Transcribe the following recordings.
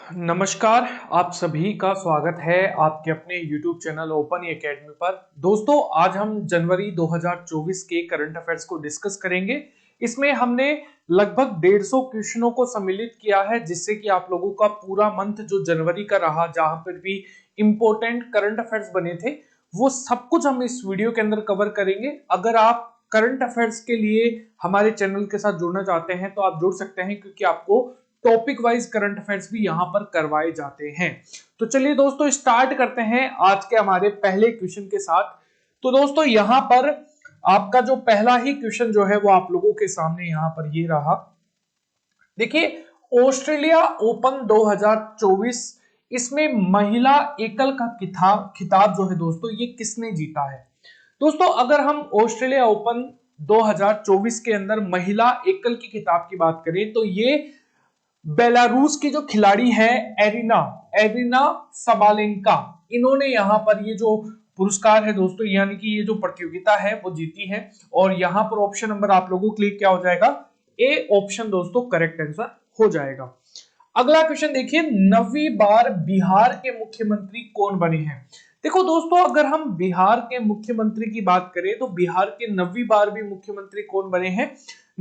नमस्कार। आप सभी का स्वागत है आपके अपने YouTube चैनल ओपन एकेडमी पर। दोस्तों, आज हम जनवरी 2024 के करंट अफेयर्स को डिस्कस करेंगे। इसमें हमने लगभग 150 क्वेश्चनों को सम्मिलित किया है, जिससे कि आप लोगों का पूरा मंथ जो जनवरी का रहा, जहां पर भी इंपॉर्टेंट करंट अफेयर्स बने थे, वो सब कुछ हम इस वीडियो के अंदर कवर करेंगे। अगर आप करंट अफेयर्स के लिए हमारे चैनल के साथ जुड़ना चाहते हैं तो आप जुड़ सकते हैं, क्योंकि आपको टॉपिक वाइज करंट अफेयर्स भी यहां पर करवाए जाते हैं। तो चलिए दोस्तों, स्टार्ट करते हैं आज के हमारे पहले क्वेश्चन के साथ। तो दोस्तों, यहां पर आपका जो पहला ही क्वेश्चन जो है वो आप लोगों के सामने यहां पर ये रहा। देखिए, ऑस्ट्रेलिया ओपन 2024, इसमें महिला एकल का खिताब जो है दोस्तों, ये किसने जीता है? दोस्तों, अगर हम ऑस्ट्रेलिया ओपन 2024 के अंदर महिला एकल की खिताब की बात करें तो ये बेलारूस की जो खिलाड़ी है एरिना एरिना सबालेंका, इन्होंने यहां पर ये जो पुरस्कार है दोस्तों, यानी कि ये जो प्रतियोगिता है वो जीती है। और यहां पर ऑप्शन नंबर आप लोगों के लिए क्या हो जाएगा? ए ऑप्शन दोस्तों करेक्ट आंसर हो जाएगा। अगला क्वेश्चन देखिए, 9वीं बार बिहार के मुख्यमंत्री कौन बने हैं? देखो दोस्तों, अगर हम बिहार के मुख्यमंत्री की बात करें तो बिहार के 9वीं बार भी मुख्यमंत्री कौन बने हैं?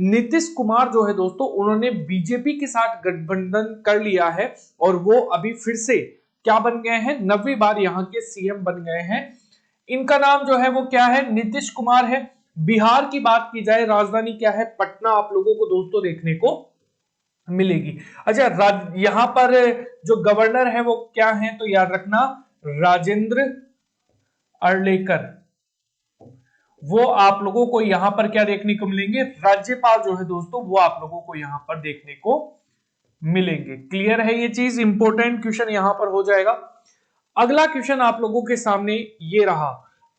नीतीश कुमार जो है दोस्तों, उन्होंने बीजेपी के साथ गठबंधन कर लिया है और वो अभी फिर से क्या बन गए हैं? 9वीं बार यहाँ के सीएम बन गए हैं। इनका नाम जो है वो क्या है? नीतीश कुमार है। बिहार की बात की जाए, राजधानी क्या है? पटना आप लोगों को दोस्तों देखने को मिलेगी। अच्छा, यहाँ पर जो गवर्नर है वो क्या है? तो याद रखना, राजेंद्र अर्लेकर। वो आप लोगों को यहां पर क्या देखने को मिलेंगे? राज्यपाल जो है दोस्तों, वो आप लोगों को यहां पर देखने को मिलेंगे। क्लियर है ये चीज? इंपॉर्टेंट क्वेश्चन यहां पर हो जाएगा। अगला क्वेश्चन आप लोगों के सामने ये रहा।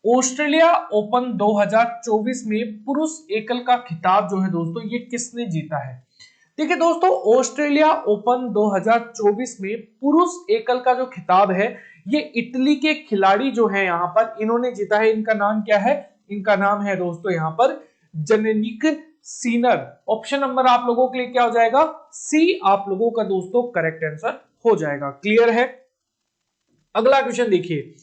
ऑस्ट्रेलिया ओपन 2024 में पुरुष एकल का खिताब जो है दोस्तों, ये किसने जीता है? देखिए दोस्तों, ऑस्ट्रेलिया ओपन 2024 में पुरुष एकल का जो खिताब है, ये इटली के खिलाड़ी जो है यहां पर, इन्होंने जीता है। इनका नाम क्या है? इनका नाम है दोस्तों यहां पर जेनेलिक सीनर। ऑप्शन नंबर आप लोगों के लिए क्या हो जाएगा? सी आप लोगों का दोस्तों करेक्ट आंसर हो जाएगा। क्लियर है? अगला क्वेश्चन देखिए,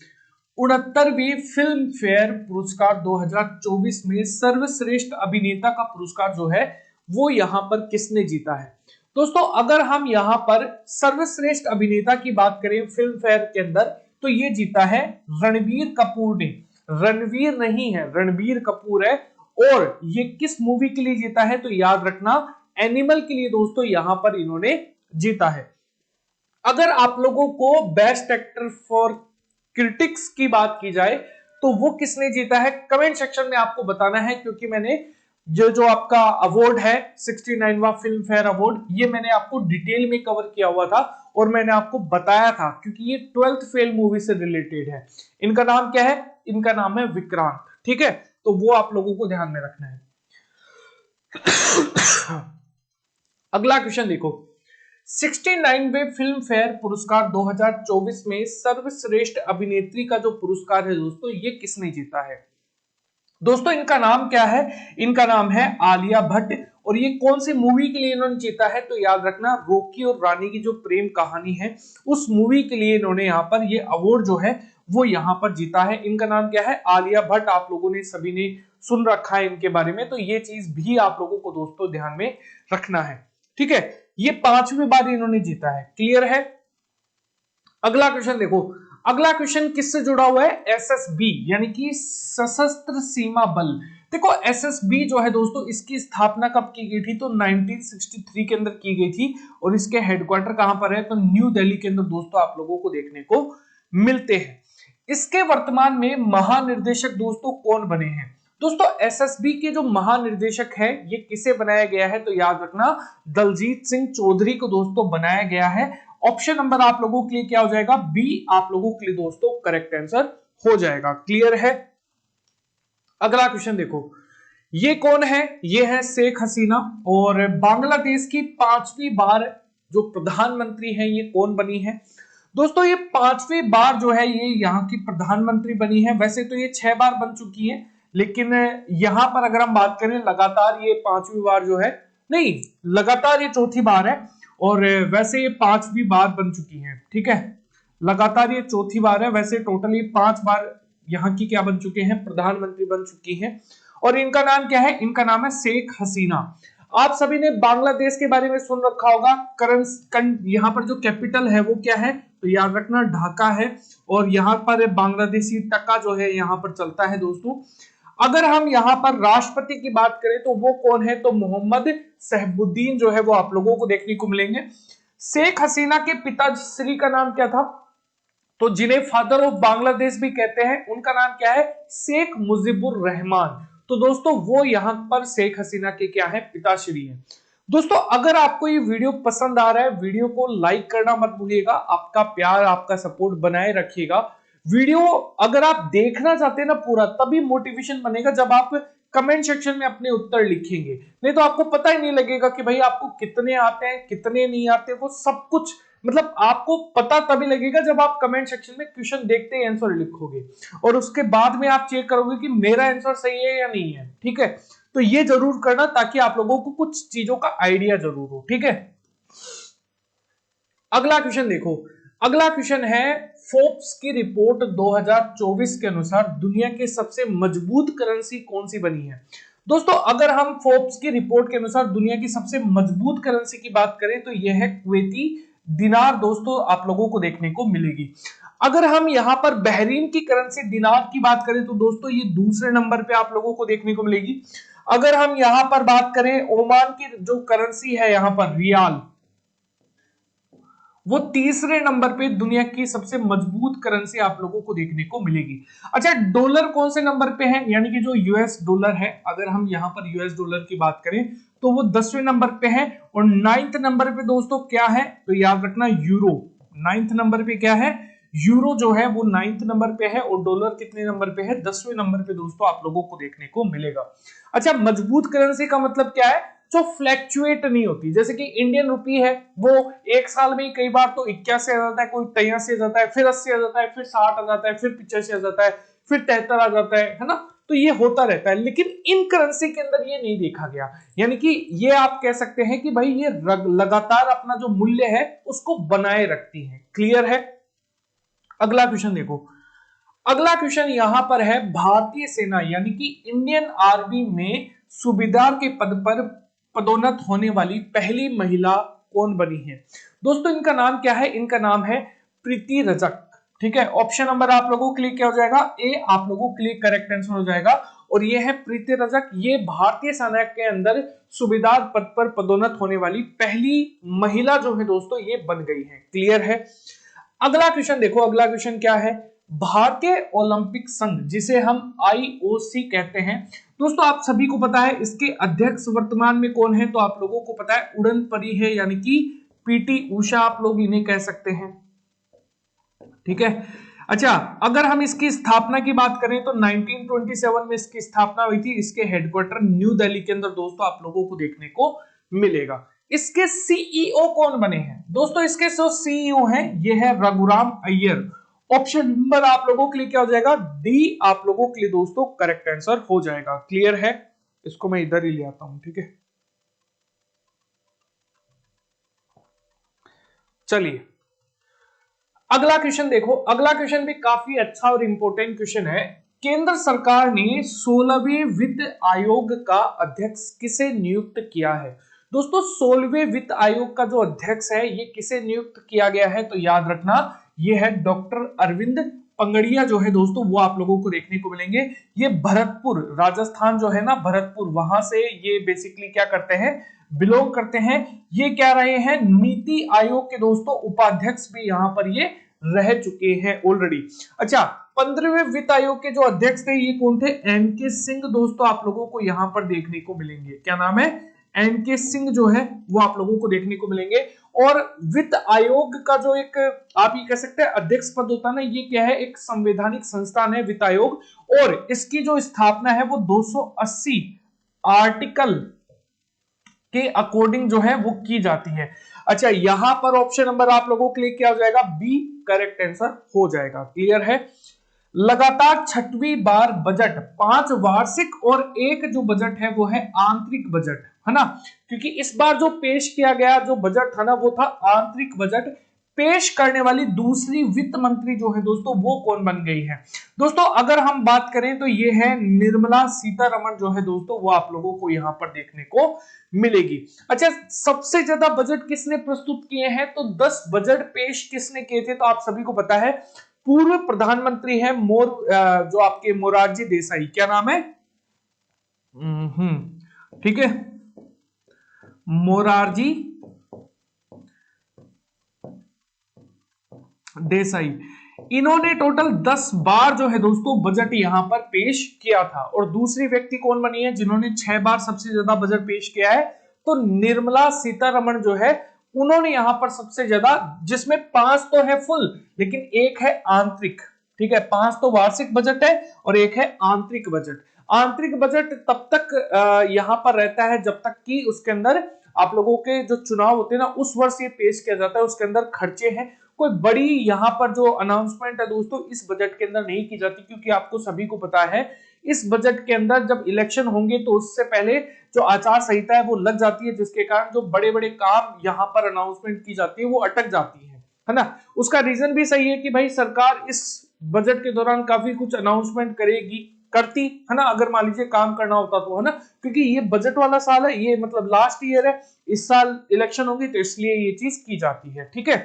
69वीं फिल्म फेयर पुरस्कार 2024 में सर्वश्रेष्ठ अभिनेता का पुरस्कार जो है वो यहां पर किसने जीता है? दोस्तों, अगर हम यहां पर सर्वश्रेष्ठ अभिनेता की बात करें फिल्म फेयर के अंदर, तो ये जीता है रणबीर कपूर ने। रणवीर नहीं है, रणबीर कपूर है। और ये किस मूवी के लिए जीता है? तो याद रखना, एनिमल के लिए दोस्तों यहां पर इन्होंने जीता है। अगर आप लोगों को बेस्ट एक्टर फॉर क्रिटिक्स की बात की जाए तो वो किसने जीता है? कमेंट सेक्शन में आपको बताना है, क्योंकि मैंने जो आपका अवार्ड है 69वां फिल्म फेयर अवार्ड, ये मैंने आपको डिटेल में कवर किया हुआ था और मैंने आपको बताया था, क्योंकि ये 12th फेल मूवी से रिलेटेड है। इनका नाम क्या है? इनका नाम है विक्रांत। ठीक है, तो वो आप लोगों को ध्यान में रखना है। अगला क्वेश्चन देखो, 69वें फिल्म फेयर पुरस्कार 2024 में सर्वश्रेष्ठ अभिनेत्री का जो पुरस्कार है दोस्तों, ये किसने जीता है? दोस्तों, इनका नाम क्या है? इनका नाम है आलिया भट्ट। और ये कौन सी मूवी के लिए इन्होंने जीता है? तो याद रखना, रॉकी और रानी की जो प्रेम कहानी है, उस मूवी के लिए इन्होंने यहाँ पर ये अवार्ड जो है वो यहाँ पर जीता है। इनका नाम क्या है? आलिया भट्ट। आप लोगों ने सभी ने सुन रखा है इनके बारे में, तो ये चीज भी आप लोगों को दोस्तों ध्यान में रखना है। ठीक है, ये 5वीं बार इन्होंने जीता है। क्लियर है? अगला क्वेश्चन देखो, अगला क्वेश्चन किससे जुड़ा हुआ है? एसएसबी, यानी कि सशस्त्र सीमा बल। देखो, एसएसबी जो है दोस्तों, इसकी स्थापना कब की गई थी? तो 1963 के अंदर की गई थी। और इसके हेडक्वार्टर कहां पर है? तो न्यू दिल्ली के अंदर दोस्तों आप लोगों को देखने को मिलते हैं। इसके वर्तमान में महानिर्देशक दोस्तों कौन बने हैं? दोस्तों, एसएसबी के जो महानिर्देशक है, ये किसे बनाया गया है? तो याद रखना, दलजीत सिंह चौधरी को दोस्तों बनाया गया है। ऑप्शन नंबर आप लोगों के लिए क्या हो जाएगा? बी आप लोगों के लिए दोस्तों करेक्ट आंसर हो जाएगा। क्लियर है? अगला क्वेश्चन देखो, ये कौन है? ये है शेख हसीना। और बांग्लादेश की 5वीं बार जो प्रधानमंत्री है, ये कौन बनी है? दोस्तों, ये 5वीं बार जो है ये यहाँ की प्रधानमंत्री बनी है। वैसे तो ये 6 बार बन चुकी है, लेकिन यहां पर अगर हम बात करें लगातार ये 5वीं बार जो है, नहीं, लगातार ये 4थी बार है। और वैसे ये 5वीं बार बन चुकी हैं, ठीक है, लगातार ये चौथी बार है। वैसे टोटली 5 बार यहाँ की क्या बन चुके हैं, प्रधानमंत्री बन चुकी हैं। और इनका नाम क्या है, इनका नाम है शेख हसीना। आप सभी ने बांग्लादेश के बारे में सुन रखा होगा। यहाँ पर जो कैपिटल है वो क्या है, तो याद रखना ढाका है। और यहाँ पर बांग्लादेशी टका जो है यहाँ पर चलता है दोस्तों। अगर हम यहाँ पर राष्ट्रपति की बात करें तो वो कौन है, तो मोहम्मद शहबुद्दीन जो है वो आप लोगों को देखने को मिलेंगे। शेख हसीना के पिताश्री का नाम क्या था, तो जिन्हें फादर ऑफ बांग्लादेश भी कहते हैं, उनका नाम क्या है, शेख मुजीबुर रहमान। तो दोस्तों वो यहां पर शेख हसीना के क्या है, पिताश्री हैं। दोस्तों अगर आपको ये वीडियो पसंद आ रहा है, वीडियो को लाइक करना मत भूलिएगा। आपका प्यार, आपका सपोर्ट बनाए रखिएगा। वीडियो अगर आप देखना चाहते हैं ना पूरा, तभी मोटिवेशन बनेगा जब आप कमेंट सेक्शन में अपने उत्तर लिखेंगे। नहीं तो आपको पता ही नहीं लगेगा कि भाई आपको कितने आते हैं, कितने नहीं आते। वो सब कुछ मतलब आपको पता तभी लगेगा जब आप कमेंट सेक्शन में क्वेश्चन देखते ही आंसर लिखोगे, और उसके बाद में आप चेक करोगे कि मेरा आंसर सही है या नहीं है, ठीक है। तो ये जरूर करना ताकि आप लोगों को कुछ चीजों का आइडिया जरूर हो, ठीक है। अगला क्वेश्चन देखो, अगला क्वेश्चन है फोर्ब्स की रिपोर्ट 2024 के अनुसार दुनिया के सबसे मजबूत करेंसी कौन सी बनी है। दोस्तों अगर हम फोर्ब्स की रिपोर्ट के अनुसार दुनिया की सबसे मजबूत करेंसी की बात करें तो यह है कुवैती दिनार। दोस्तों आप लोगों को देखने को मिलेगी। अगर हम यहां पर बहरीन की करेंसी दिनार की बात करें तो दोस्तों ये दूसरे नंबर पे आप लोगों को देखने को मिलेगी। अगर हम यहां पर बात करें ओमान की जो करेंसी है यहां पर रियाल, वो तीसरे नंबर पे दुनिया की सबसे मजबूत करेंसी आप लोगों को देखने को मिलेगी। अच्छा डॉलर कौन से नंबर पे है, यानी कि जो यूएस डॉलर है, अगर हम यहां पर यूएस डॉलर की बात करें तो वो 10वें नंबर पे है। और 9th नंबर पे दोस्तों क्या है, तो याद रखना यूरो। 9th नंबर पे क्या है, यूरो जो है वो 9th नंबर पे है। और डॉलर कितने नंबर पे है, 10वें नंबर पे दोस्तों आप लोगों को देखने को मिलेगा। अच्छा मजबूत करेंसी का मतलब क्या है, जो फ्लैक्चुएट नहीं होती। जैसे कि इंडियन रुपी है, वो एक साल में कई बार तो 81 आ जाता है, कोई 83 आ जाता है, फिर 80 आ जाता है, फिर 60 आ जाता है, फिर 85 आ जाता है, फिर 73 आ जाता है ना। तो ये होता रहता है, लेकिन इन करेंसी के अंदर ये नहीं देखा गया। यानी कि ये आप कह सकते हैं कि भाई ये लगातार अपना जो मूल्य है उसको बनाए रखती है। क्लियर है। अगला क्वेश्चन देखो, अगला क्वेश्चन यहां पर है भारतीय सेना यानी कि इंडियन आर्मी में सूबेदार के पद पर पदोन्नत होने वाली पहली महिला कौन बनी है। दोस्तों इनका नाम क्या है, इनका नाम है प्रीति रजक, ठीक है। ऑप्शन नंबर आप लोगों के लिए क्या हो जाएगा, ए आप लोगों के लिए करेक्ट आंसर हो जाएगा। और ये है प्रीति रजक, ये भारतीय सेना के अंदर सूबेदार पद पर पदोन्नत होने वाली पहली महिला जो है दोस्तों ये बन गई है। क्लियर है। अगला क्वेश्चन देखो, अगला क्वेश्चन क्या है, भारतीय ओलंपिक संघ जिसे हम आईओसी कहते हैं, दोस्तों आप सभी को पता है इसके अध्यक्ष वर्तमान में कौन है, तो आप लोगों को पता है उड़न परी है, यानी कि पीटी उषा आप लोग इन्हें कह सकते हैं, ठीक है। अच्छा अगर हम इसकी स्थापना की बात करें तो 1927 में इसकी स्थापना हुई थी। इसके हेडक्वार्टर न्यू दिल्ली के अंदर दोस्तों आप लोगों को देखने को मिलेगा। इसके सीईओ कौन बने हैं, दोस्तों इसके जो सीईओ हैं ये है रघुराम अय्यर। ऑप्शन नंबर आप लोगों के लिए क्या हो जाएगा, डी आप लोगों के लिए दोस्तों करेक्ट आंसर हो जाएगा। क्लियर है। इसको मैं इधर ही ले आता हूं, ठीक है। चलिए अगला क्वेश्चन देखो, अगला क्वेश्चन भी काफी अच्छा और इंपॉर्टेंट क्वेश्चन है। केंद्र सरकार ने 16वें वित्त आयोग का अध्यक्ष किसे नियुक्त किया है। दोस्तों 16वें वित्त आयोग का जो अध्यक्ष है ये किसे नियुक्त किया गया है, तो याद रखना ये है डॉक्टर अरविंद पंगड़िया जो है दोस्तों, वो आप लोगों को देखने को मिलेंगे। ये भरतपुर राजस्थान जो है ना, भरतपुर वहां से ये बेसिकली क्या करते हैं, बिलोंग करते हैं। ये क्या रहे हैं, नीति आयोग के दोस्तों उपाध्यक्ष भी यहां पर ये रह चुके हैं ऑलरेडी। अच्छा 15वें वित्त आयोग के जो अध्यक्ष थे ये कौन थे, एनके सिंह दोस्तों आप लोगों को यहां पर देखने को मिलेंगे। क्या नाम है, एनके सिंह जो है वो आप लोगों को देखने को मिलेंगे। और वित्त आयोग का जो एक आप ये कह सकते हैं अध्यक्ष पद होता है ना, ये क्या है, एक संवैधानिक संस्थान है वित्त आयोग। और इसकी जो स्थापना है वो 280 आर्टिकल के अकॉर्डिंग जो है वो की जाती है। अच्छा यहां पर ऑप्शन नंबर आप लोगों के लिए क्या हो जाएगा, बी करेक्ट आंसर हो जाएगा। क्लियर है। लगातार 6वीं बार बजट 5 वार्षिक और एक जो बजट है वो है आंतरिक बजट। है ना, क्योंकि इस बार जो पेश किया गया जो बजट था ना वो था आंतरिक बजट। पेश करने वाली दूसरी वित्त मंत्री जो है दोस्तों वो कौन बन गई है? दोस्तों अगर हम बात करें तो ये है निर्मला सीतारमण जो है दोस्तों, वो आप लोगों को यहां पर देखने को मिलेगी। अच्छा, सबसे ज्यादा बजट किसने प्रस्तुत किए हैं? तो 10 बजट पेश किसने किए थे? तो आप सभी को पता है पूर्व प्रधानमंत्री है जो आपके मोरारजी देसाई। क्या नाम है? ठीक है, मोरारजी देसाई। इन्होंने टोटल 10 बार जो है दोस्तों बजट यहां पर पेश किया था। और दूसरी व्यक्ति कौन बनी है जिन्होंने 6 बार सबसे ज्यादा बजट पेश किया है? तो निर्मला सीतारमण जो है उन्होंने यहां पर सबसे ज्यादा, जिसमें 5 तो है फुल लेकिन एक है आंतरिक। ठीक है, 5 तो वार्षिक बजट है और एक है आंतरिक बजट। आंतरिक बजट तब तक यहां पर रहता है जब तक कि उसके अंदर आप लोगों के जो चुनाव होते हैं ना उस वर्ष ये पेश किया जाता है, उसके अंदर खर्चे हैं। कोई बड़ी यहां पर जो अनाउंसमेंट है दोस्तों इस बजट के अंदर नहीं की जाती, क्योंकि आपको सभी को पता है इस बजट के अंदर जब इलेक्शन होंगे तो उससे पहले जो आचार संहिता है वो लग जाती है, जिसके कारण जो बड़े बड़े काम यहां पर अनाउंसमेंट की जाती है वो अटक जाती है ना। उसका रीजन भी सही है कि भाई सरकार इस बजट के दौरान काफी कुछ अनाउंसमेंट करती है ना, अगर मान लीजिए काम करना होता तो, है ना, क्योंकि ये बजट वाला साल है, ये मतलब लास्ट ईयर है, इस साल इलेक्शन होगी तो इसलिए ये चीज की जाती है। ठीक है,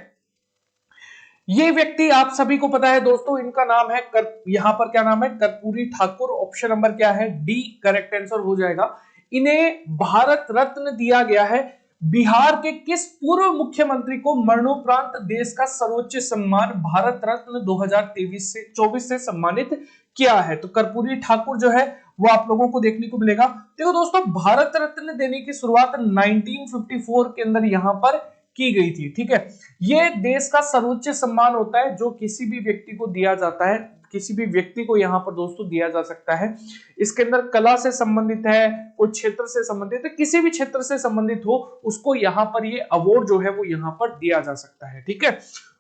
ये व्यक्ति आप सभी को पता है दोस्तों, इनका नाम है यहां पर क्या नाम है? कर्पूरी ठाकुर। ऑप्शन नंबर क्या है? डी करेक्ट आंसर हो जाएगा। इन्हें भारत रत्न दिया गया है। बिहार के किस पूर्व मुख्यमंत्री को मरणोपरांत देश का सर्वोच्च सम्मान भारत रत्न 2023 से 24 से सम्मानित किया है? तो कर्पूरी ठाकुर जो है वो आप लोगों को देखने को मिलेगा। देखो दोस्तों, भारत रत्न देने की शुरुआत 1954 के अंदर यहां पर की गई थी। ठीक है, ये देश का सर्वोच्च सम्मान होता है जो किसी भी व्यक्ति को दिया जाता है, किसी भी व्यक्ति को यहाँ पर दोस्तों दिया जा सकता है। इसके अंदर कला से संबंधित है, कोई क्षेत्र से संबंधित है, किसी भी क्षेत्र से संबंधित हो उसको यहाँ पर ये अवार्ड जो है वो यहाँ पर दिया जा सकता है। ठीक है,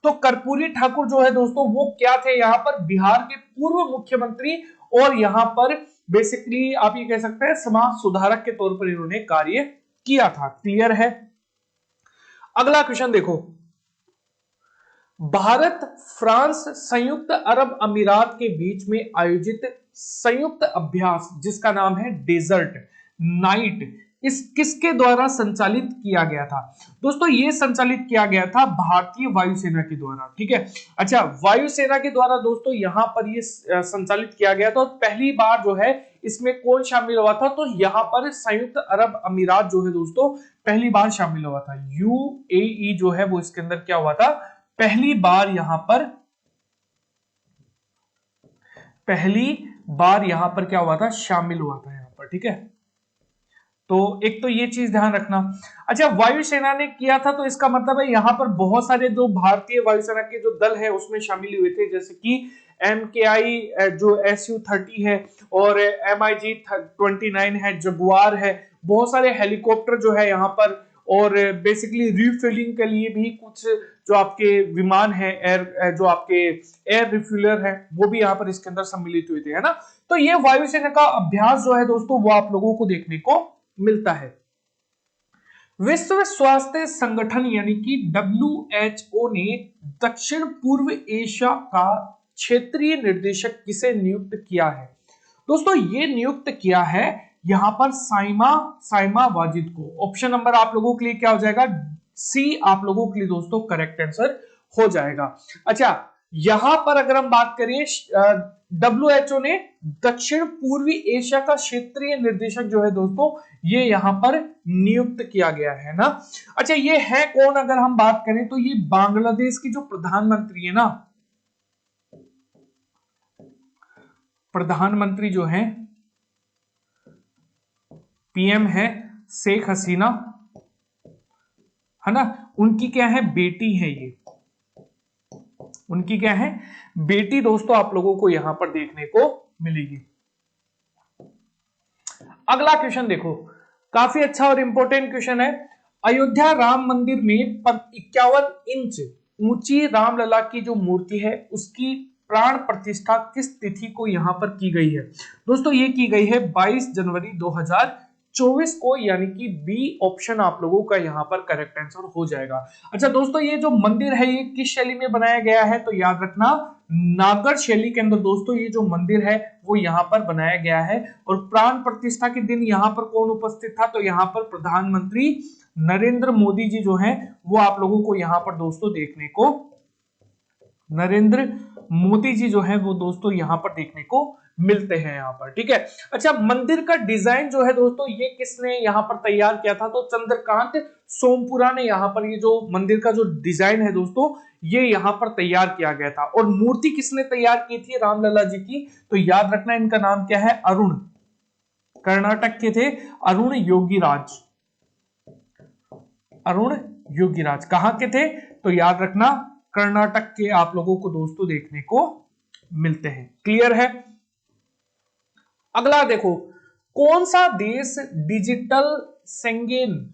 तो कर्पूरी ठाकुर जो है दोस्तों वो क्या थे? यहाँ पर बिहार के पूर्व मुख्यमंत्री, और यहाँ पर बेसिकली आप ये कह सकते हैं समाज सुधारक के तौर पर इन्होंने कार्य किया था। क्लियर है? अगला क्वेश्चन देखो, भारत फ्रांस संयुक्त अरब अमीरात के बीच में आयोजित संयुक्त अभ्यास जिसका नाम है डेजर्ट नाइट, इस किसके द्वारा संचालित किया गया था? दोस्तों ये संचालित किया गया था भारतीय वायुसेना के द्वारा। ठीक है, अच्छा, वायुसेना के द्वारा दोस्तों यहां पर ये संचालित किया गया था। और पहली बार जो है इसमें कौन शामिल हुआ था? तो यहां पर संयुक्त अरब अमीरात जो है दोस्तों पहली बार शामिल हुआ था। यूएई जो है वो इसके अंदर क्या हुआ था? पहली बार यहां पर क्या हुआ था? शामिल हुआ था यहां पर। ठीक है, तो एक तो ये चीज ध्यान रखना। अच्छा, वायुसेना ने किया था तो इसका मतलब है यहाँ पर बहुत सारे जो भारतीय वायुसेना के जो दल है उसमें शामिल हुए थे, जैसे कि MKI जो SU-30 है और MiG-29 है, जगुआर है, बहुत सारे हेलीकॉप्टर जो है यहाँ पर, और बेसिकली रिफ्यूलिंग के लिए भी कुछ जो आपके विमान है एयर, जो आपके एयर रिफ्यूलर है वो भी यहाँ पर इसके अंदर सम्मिलित हुए थे, है ना। तो ये वायुसेना का अभ्यास जो है दोस्तों वो आप लोगों को देखने को मिलता है। विश्व स्वास्थ्य संगठन यानी कि WHO ने दक्षिण पूर्व एशिया का क्षेत्रीय निर्देशक किसे नियुक्त किया है? दोस्तों ये नियुक्त किया है यहां पर साइमा वाजिद को। ऑप्शन नंबर आप लोगों के लिए क्या हो जाएगा? सी आप लोगों के लिए दोस्तों करेक्ट आंसर हो जाएगा। अच्छा, यहां पर अगर हम बात करें WHO ने दक्षिण पूर्वी एशिया का क्षेत्रीय निर्देशक जो है दोस्तों ये यहां पर नियुक्त किया गया है ना। अच्छा, ये है कौन? अगर हम बात करें तो ये बांग्लादेश की जो प्रधानमंत्री है ना, प्रधानमंत्री जो है PM है शेख हसीना, है ना, उनकी क्या है? बेटी है ये, उनकी क्या है? बेटी दोस्तों आप लोगों को यहां पर देखने को मिलेगी। अगला क्वेश्चन देखो, काफी अच्छा और इंपॉर्टेंट क्वेश्चन है। अयोध्या राम मंदिर में 51 इंच ऊंची रामलला की जो मूर्ति है उसकी प्राण प्रतिष्ठा किस तिथि को यहां पर की गई है? दोस्तों ये की गई है 22 जनवरी 2023 2024 को, यानी कि बी ऑप्शन आप लोगों का यहाँ पर करेक्ट आंसर हो जाएगा। अच्छा दोस्तों, ये जो मंदिर है ये किस शैली में बनाया गया है, तो याद रखना नागर शैली के अंदर दोस्तों ये जो मंदिर है वो यहाँ पर बनाया गया है। और प्राण प्रतिष्ठा के दिन यहाँ पर कौन उपस्थित था, तो यहाँ पर प्रधानमंत्री नरेंद्र मोदी जी जो हैं वो आप लोगों को यहाँ पर दोस्तों देखने को, नरेंद्र मोदी जी जो है वो दोस्तों यहाँ पर देखने को मिलते हैं यहाँ पर, ठीक है। अच्छा, मंदिर का डिजाइन जो है दोस्तों ये किसने यहाँ पर तैयार किया था, तो चंद्रकांत सोमपुरा ने यहाँ पर ये जो मंदिर का जो डिजाइन है दोस्तों ये यहाँ पर तैयार किया गया था। और मूर्ति किसने तैयार की थी रामलला जी की, तो याद रखना इनका नाम क्या है, अरुण, कर्नाटक के थे अरुण योगीराज। अरुण योगीराज कहां के थे, तो याद रखना कर्नाटक के आप लोगों को दोस्तों देखने को मिलते हैं। क्लियर है। अगला देखो, कौन सा देश डिजिटल शेंगेन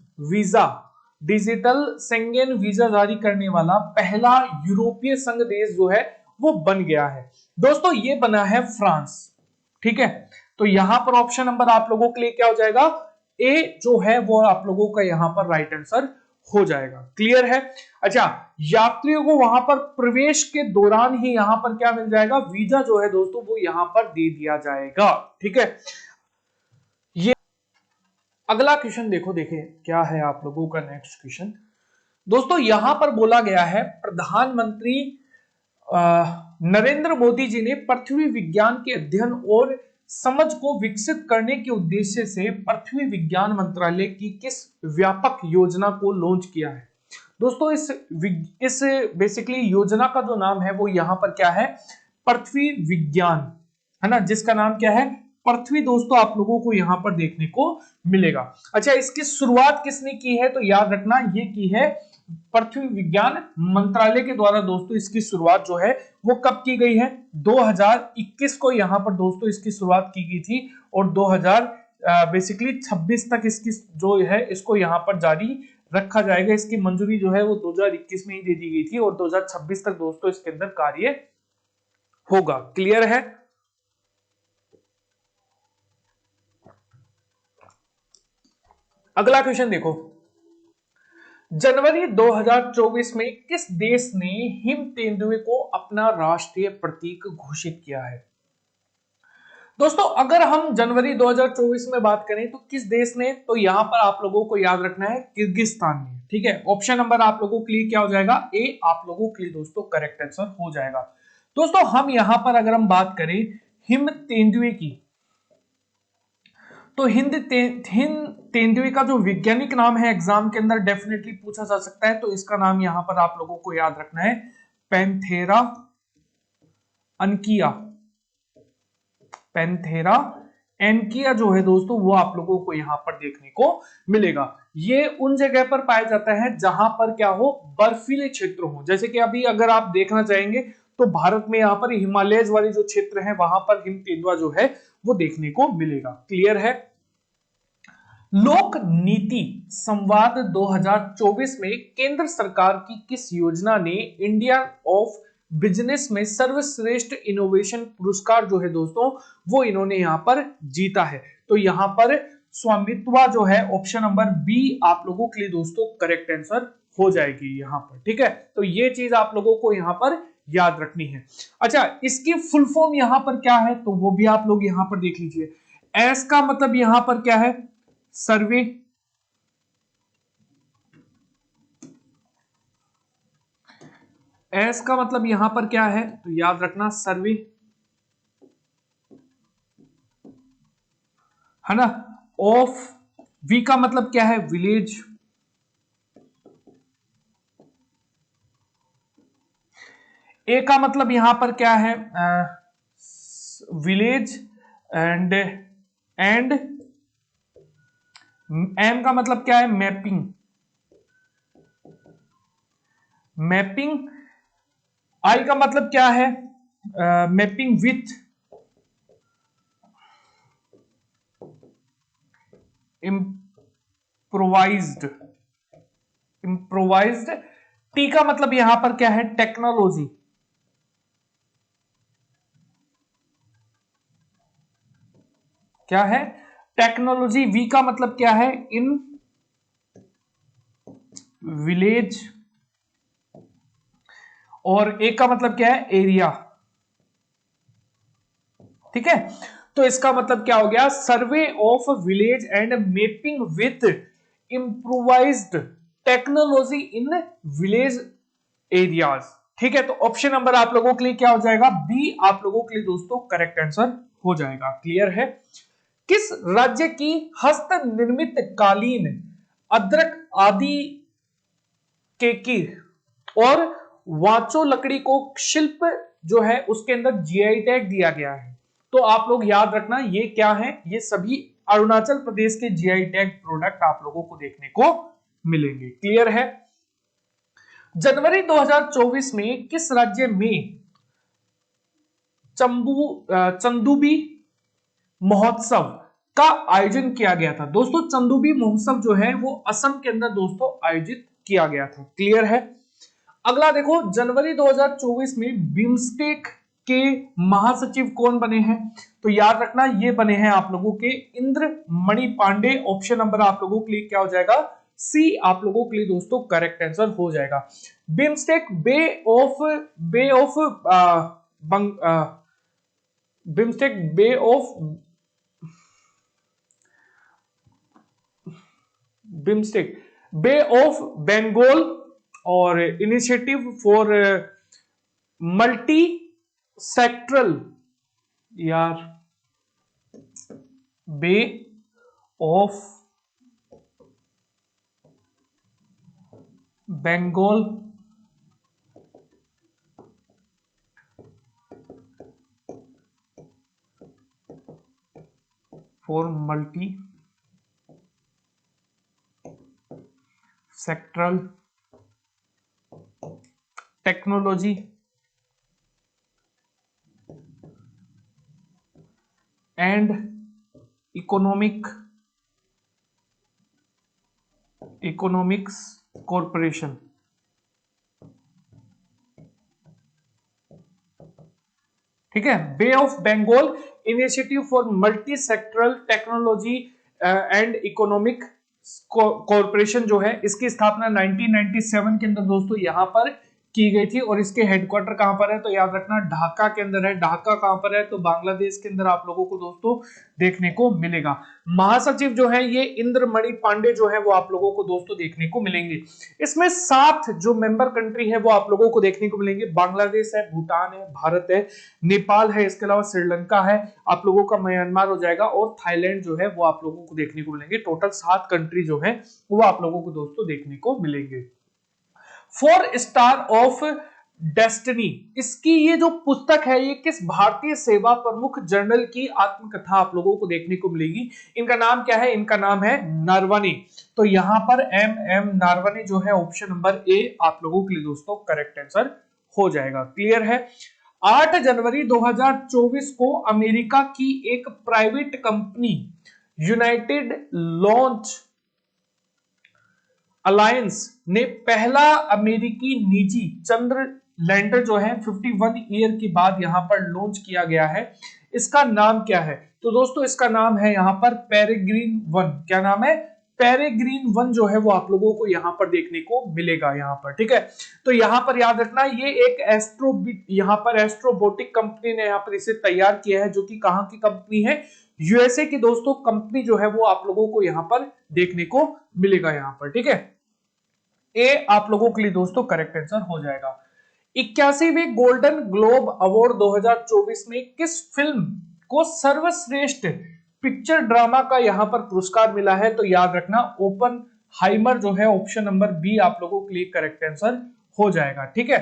वीजा जारी करने वाला पहला यूरोपीय संघ देश जो है वो बन गया है, दोस्तों ये बना है फ्रांस, ठीक है। तो यहां पर ऑप्शन नंबर आप लोगों के लिए क्या हो जाएगा, ए जो है वो आप लोगों का यहां पर राइट आंसर हो जाएगा। क्लियर है। अच्छा, यात्रियों को वहां पर प्रवेश के दौरान ही यहां पर क्या मिल जाएगा, वीजा जो है दोस्तों वो यहां पर दे दिया जाएगा, ठीक है। ये अगला क्वेश्चन देखो, देखें क्या है आप लोगों का नेक्स्ट क्वेश्चन। दोस्तों यहां पर बोला गया है प्रधानमंत्री नरेंद्र मोदी जी ने पृथ्वी विज्ञान के अध्ययन और समझ को विकसित करने के उद्देश्य से पृथ्वी विज्ञान मंत्रालय की किस व्यापक योजना को लॉन्च किया है। दोस्तों इस बेसिकली योजना का जो नाम है वो यहाँ पर क्या है, पृथ्वी विज्ञान, है ना, जिसका नाम क्या है, पृथ्वी दोस्तों आप लोगों को यहाँ पर देखने को मिलेगा। अच्छा, इसकी शुरुआत किसने की है, तो याद रखना ये की है पृथ्वी विज्ञान मंत्रालय के द्वारा दोस्तों। इसकी शुरुआत जो है वो कब की गई है, 2021 को यहाँ पर दोस्तों इसकी शुरुआत की गई थी। और 2026 तक इसकी जो है इसको यहाँ पर जारी रखा जाएगा। इसकी मंजूरी जो है वो 2021 में ही दे दी गई थी और 2026 तक दोस्तों इसके अंदर कार्य होगा। क्लियर है। अगला क्वेश्चन देखो, जनवरी 2024 में किस देश ने हिम तेंदुए को अपना राष्ट्रीय प्रतीक घोषित किया है। दोस्तों अगर हम जनवरी 2024 में बात करें तो किस देश ने, तो यहां पर आप लोगों को याद रखना है किर्गिस्तान ने, ठीक है। ऑप्शन नंबर आप लोगों के लिए क्या हो जाएगा, ए आप लोगों के लिए दोस्तों करेक्ट आंसर हो जाएगा। दोस्तों हम यहां पर अगर हम बात करें हिम तेंदुए की, तो हिंद तेंदुए का जो वैज्ञानिक नाम है एग्जाम के अंदर डेफिनेटली पूछा जा सकता है, तो इसका नाम यहां पर आप लोगों को याद रखना है पैंथेरा अनकिया। पैंथेरा एनकिया जो है दोस्तों वो आप लोगों को यहां पर देखने को मिलेगा। ये उन जगह पर पाया जाता है जहां पर क्या हो, बर्फीले क्षेत्र हो। जैसे कि अभी अगर आप देखना चाहेंगे तो भारत में यहाँ पर हिमालय वाले जो क्षेत्र है वहां पर हिम तेंदुआ जो है वो देखने को मिलेगा। क्लियर है। लोक नीति संवाद 2024 में केंद्र सरकार की किस योजना ने इंडिया ऑफ बिजनेस में सर्वश्रेष्ठ इनोवेशन पुरस्कार जो है दोस्तों वो इन्होंने यहां पर जीता है। तो यहां पर स्वामित्व जो है ऑप्शन नंबर बी आप लोगों के लिए दोस्तों करेक्ट आंसर हो जाएगी यहां पर, ठीक है। तो ये चीज आप लोगों को यहां पर याद रखनी है। अच्छा, इसकी फुल फॉर्म यहां पर क्या है, तो वो भी आप लोग यहां पर देख लीजिए। एस का मतलब यहां पर क्या है, सर्वे। एस का मतलब यहां पर क्या है, तो याद रखना सर्वे, है ना। ऑफ, वी का मतलब क्या है, विलेज। ए का मतलब यहां पर क्या है, विलेज एंड एम का मतलब क्या है, मैपिंग। मैपिंग। आई का मतलब क्या है, mapping with improvised. Improvised. T का मतलब यहां पर क्या है, टेक्नोलॉजी। क्या है, टेक्नोलॉजी, वी का मतलब क्या है, इन विलेज, और ए का मतलब क्या है, एरिया। ठीक है, तो इसका मतलब क्या हो गया, survey of village and mapping with improvised technology in village areas. ठीक है, तो ऑप्शन नंबर आप लोगों के लिए क्या हो जाएगा, बी आप लोगों के लिए दोस्तों करेक्ट आंसर हो जाएगा। क्लियर है। किस राज्य की हस्त निर्मित कालीन, अदरक आदि केकी और वाचो लकड़ी को शिल्प जो है उसके अंदर जीआई टैग दिया गया है? तो आप लोग याद रखना ये क्या है, ये सभी अरुणाचल प्रदेश के जीआई टैग प्रोडक्ट आप लोगों को देखने को मिलेंगे। क्लियर है। जनवरी 2024 में किस राज्य में चंदूबी महोत्सव का आयोजन किया गया था? दोस्तों चंदूबी महोत्सव जो है वो असम के अंदर दोस्तों आयोजित किया गया था। क्लियर है। अगला देखो, जनवरी 2024 में बिम्स्टेक के महासचिव कौन बने हैं? तो याद रखना ये बने हैं आप लोगों के इंद्र मणि पांडे। ऑप्शन नंबर आप लोगों के लिए क्या हो जाएगा, सी आप लोगों के लिए दोस्तों करेक्ट आंसर हो जाएगा। BIMSTEC BIMSTEC bay of Bengal और इनिशिएटिव फॉर मल्टी सेक्टरल, यार bay of Bengal for multi sectoral technology and economics corporation. ठीक है, bay of Bengal initiative for multi sectoral technology and economic corporation जो है इसकी स्थापना 1997 के अंदर दोस्तों यहां पर की गई थी। और इसके हेडक्वार्टर कहां पर है, तो याद रखना ढाका के अंदर है। ढाका कहां पर है, तो बांग्लादेश के अंदर आप लोगों को दोस्तों देखने को मिलेगा। महासचिव जो है ये इंद्रमणि पांडे जो है वो आप लोगों को दोस्तों देखने को मिलेंगे। इसमें 7 जो मेंबर कंट्री है वो आप लोगों को देखने को मिलेंगे। बांग्लादेश है, भूटान है, भारत है, नेपाल है, इसके अलावा श्रीलंका है, आप लोगों का म्यांमार हो जाएगा, और थाईलैंड जो है वो आप लोगों को देखने को मिलेंगे। टोटल 7 कंट्री जो है वो आप लोगों को दोस्तों देखने को मिलेंगे। 4 स्टार ऑफ डेस्टिनी, इसकी ये जो पुस्तक है ये किस भारतीय सेवा प्रमुख जर्नल की आत्मकथा आप लोगों को देखने को मिलेगी? इनका नाम क्या है? इनका नाम है नारवनी। तो यहां पर एम नारवनी जो है ऑप्शन नंबर ए आप लोगों के लिए दोस्तों करेक्ट आंसर हो जाएगा। क्लियर है। 8 जनवरी 2024 को अमेरिका की एक private company United launch alliance ने पहला अमेरिकी निजी चंद्र लैंडर जो है 51 ईयर के बाद यहां पर लॉन्च किया गया है। इसका नाम क्या है? तो दोस्तों इसका नाम है यहां पर पेरेग्रीन 1। क्या नाम है? पेरेग्रीन 1 जो है वो आप लोगों को यहां पर देखने को मिलेगा यहां पर। ठीक है, तो यहां पर याद रखना ये एक यहां पर एस्ट्रोबोटिक कंपनी ने यहां पर इसे तैयार किया है, जो कि कहां की कंपनी है? यूएसए की दोस्तों कंपनी जो है वो आप लोगों को यहां पर देखने को मिलेगा यहां पर। ठीक है, ए आप लोगों के लिए दोस्तों करेक्ट आंसर हो जाएगा। 81वें गोल्डन ग्लोब अवार्ड 2024 में किस फिल्म को सर्वश्रेष्ठ पिक्चर ड्रामा का यहां पर पुरस्कार मिला है? तो याद रखना ओपन हाइमर जो है ऑप्शन नंबर बी आप लोगों के लिए करेक्ट आंसर हो जाएगा। ठीक है,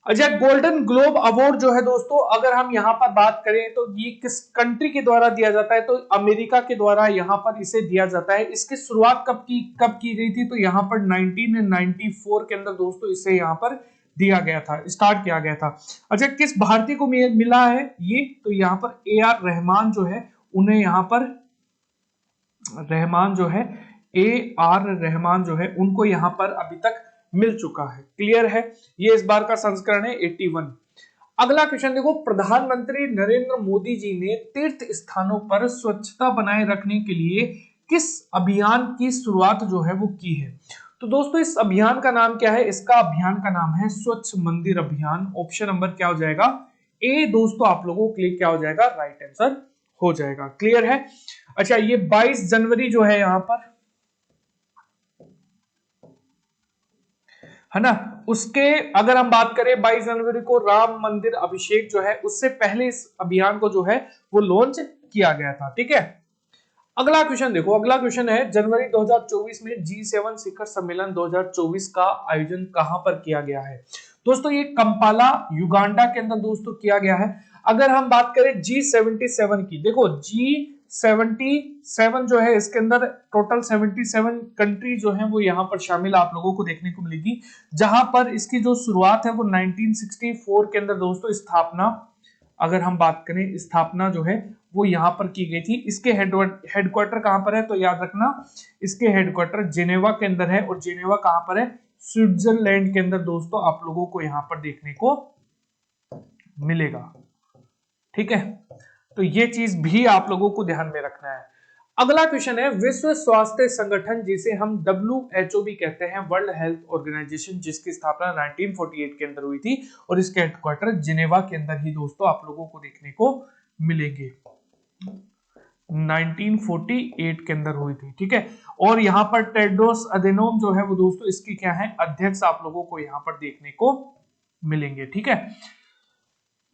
अच्छा गोल्डन ग्लोब अवार्ड जो है दोस्तों अगर हम यहां पर बात करें तो ये किस कंट्री के द्वारा दिया जाता है? तो अमेरिका के द्वारा यहां पर इसे दिया जाता है। इसकी शुरुआत कब की गई थी? तो यहां पर 1994 के अंदर दोस्तों इसे यहां पर दिया गया था, स्टार्ट किया गया था। अच्छा किस भारतीय को मिला है ये? तो यहां पर AR रहमान जो है उन्हें यहां पर रहमान जो है AR रहमान जो है उनको यहां पर अभी तक मिल चुका है। क्लियर है, ये इस बार का संस्करण है 81। अगला क्वेश्चन देखो, प्रधानमंत्री नरेंद्र मोदी जी ने तीर्थ स्थानों पर स्वच्छता बनाए रखने के लिए किस अभियान की शुरुआत जो है वो की है? तो दोस्तों इस अभियान का नाम क्या है? इसका अभियान का नाम है स्वच्छ मंदिर अभियान। ऑप्शन नंबर क्या हो जाएगा? ए दोस्तों आप लोगों के लिए क्या हो जाएगा? राइट आंसर हो जाएगा। क्लियर है? अच्छा, ये 22 जनवरी जो है यहां पर, है ना, उसके अगर हम बात करें 22 जनवरी को राम मंदिर अभिषेक जो है, उससे पहले इस अभियान को जो है वो लॉन्च किया गया था। ठीक है, अगला क्वेश्चन देखो, अगला क्वेश्चन है जनवरी 2024 में G7 शिखर सम्मेलन 2024 का आयोजन कहां पर किया गया है? दोस्तों ये कंपाला युगांडा के अंदर दोस्तों किया गया है। अगर हम बात करें G77 की, देखो G77 जो है इसके अंदर टोटल 77 कंट्री जो है वो यहाँ पर शामिल आप लोगों को देखने को मिलेगी, जहां पर इसकी जो शुरुआत है वो 1964 के अंदर दोस्तों स्थापना, अगर हम बात करें स्थापना जो है वो यहाँ पर की गई थी। इसके हेडक्वार्टर कहां पर है? तो याद रखना इसके हेडक्वार्टर जिनेवा के अंदर है, और जिनेवा कहां पर है? स्विट्जरलैंड के अंदर दोस्तों आप लोगों को यहाँ पर देखने को मिलेगा। ठीक है, तो ये चीज भी आप लोगों को ध्यान में रखना है। अगला क्वेश्चन है, विश्व स्वास्थ्य संगठन जिसे हम WHO भी कहते हैं, वर्ल्ड हेल्थ ऑर्गेनाइजेशन, जिसकी स्थापना 1948 के अंदर हुई थी और इसके हेडक्वार्टर जिनेवा के अंदर ही दोस्तों आप लोगों को देखने को मिलेंगे। 1948 के अंदर हुई थी। ठीक है, और यहाँ पर टेड्रोस अधेनोम जो है वो दोस्तों इसकी क्या है? अध्यक्ष आप लोगों को यहाँ पर देखने को मिलेंगे। ठीक है,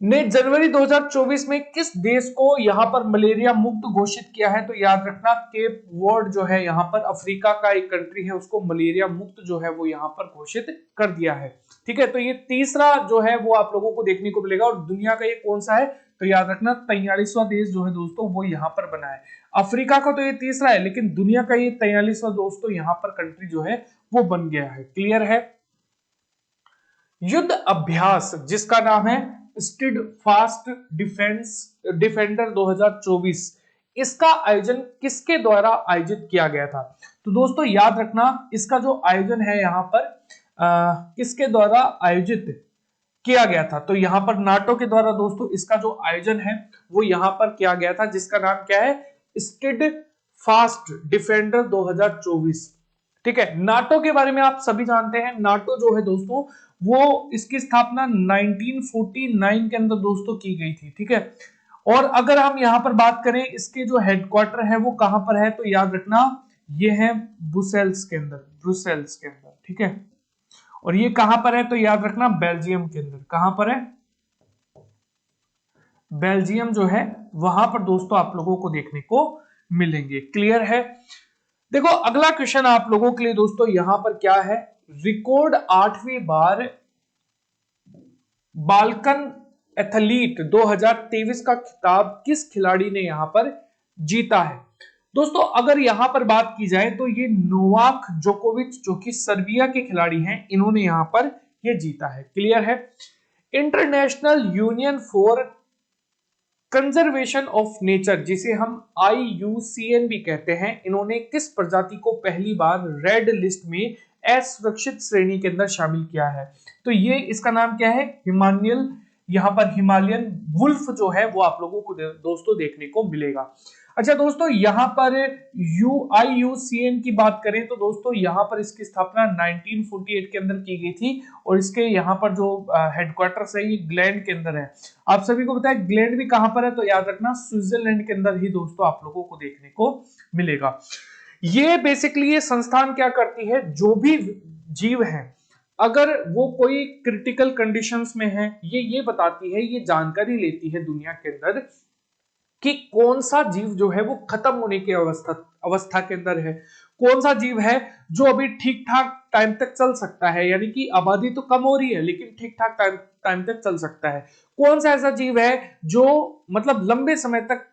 ने जनवरी 2024 में किस देश को यहां पर मलेरिया मुक्त घोषित किया है? तो याद रखना केप वर्ड जो है यहाँ पर अफ्रीका का एक कंट्री है, उसको मलेरिया मुक्त जो है वो यहाँ पर घोषित कर दिया है। ठीक है, तो ये तीसरा जो है वो आप लोगों को देखने को मिलेगा। और दुनिया का ये कौन सा है? तो याद रखना 43वां देश जो है दोस्तों वो यहाँ पर बना है। अफ्रीका का तो ये तीसरा है, लेकिन दुनिया का ये 43वां दोस्तों यहाँ पर कंट्री जो है वो बन गया है। क्लियर है? युद्ध अभ्यास जिसका नाम है स्टिड फास्ट डिफेंडर 2024, इसका आयोजन किसके द्वारा आयोजित किया गया था? तो दोस्तों याद रखना इसका जो आयोजन है यहाँ पर किसके द्वारा आयोजित किया गया था? तो यहाँ पर नाटो के द्वारा दोस्तों इसका जो आयोजन है वो यहाँ पर किया गया था, जिसका नाम क्या है? स्टिड फास्ट डिफेंडर 2024। ठीक है, नाटो के बारे में आप सभी जानते हैं। नाटो जो है दोस्तों वो इसकी स्थापना 1949 के अंदर दोस्तों की गई थी। ठीक है, और अगर हम यहां पर बात करें इसके जो हेडक्वार्टर है वो कहां पर है? तो याद रखना ये है ब्रुसेल्स के अंदर, ब्रुसेल्स के अंदर। ठीक है, और ये कहां पर है? तो याद रखना बेल्जियम के अंदर। कहां पर है? बेल्जियम जो है वहां पर दोस्तों आप लोगों को देखने को मिलेंगे। क्लियर है? देखो अगला क्वेश्चन आप लोगों के लिए दोस्तों यहां पर क्या है? रिकॉर्ड 8वीं बार बाल्कन एथलीट 2023 का खिताब किस खिलाड़ी ने यहां पर जीता है? दोस्तों अगर यहां पर बात की जाए तो ये नोवाक जोकोविच जो कि सर्बिया के खिलाड़ी हैं, इन्होंने यहां पर ये जीता है। क्लियर है? International union for conservation of nature जिसे हम IUCN भी कहते हैं, इन्होंने किस प्रजाति को पहली बार रेड लिस्ट में असुरक्षित श्रेणी के अंदर शामिल किया है? तो ये इसका नाम क्या है? हिमालयन, यहाँ पर हिमालयन वुल्फ जो है वो आप लोगों को दोस्तों देखने को मिलेगा। अच्छा दोस्तों यहाँ पर IUCN की बात करें तो दोस्तों यहाँ पर इसकी स्थापना 1948 के अंदर की गई थी, और इसके यहाँ पर जो हेडक्वार्टर्स है ये ग्लैंड के अंदर है। आप सभी को पता है ग्लैंड भी कहां पर है? तो याद रखना स्विट्जरलैंड के अंदर ही दोस्तों आप लोगों को देखने को मिलेगा। ये बेसिकली ये संस्थान क्या करती है? जो भी जीव है अगर वो कोई क्रिटिकल कंडीशंस में है, ये बताती है, ये जानकारी लेती है दुनिया के अंदर कि कौन सा जीव जो है वो खत्म होने की अवस्था के अंदर है, कौन सा जीव है जो अभी ठीक ठाक टाइम तक चल सकता है, यानी कि आबादी तो कम हो रही है लेकिन ठीक ठाक टाइम तक चल सकता है। कौन सा ऐसा जीव है जो मतलब लंबे समय तक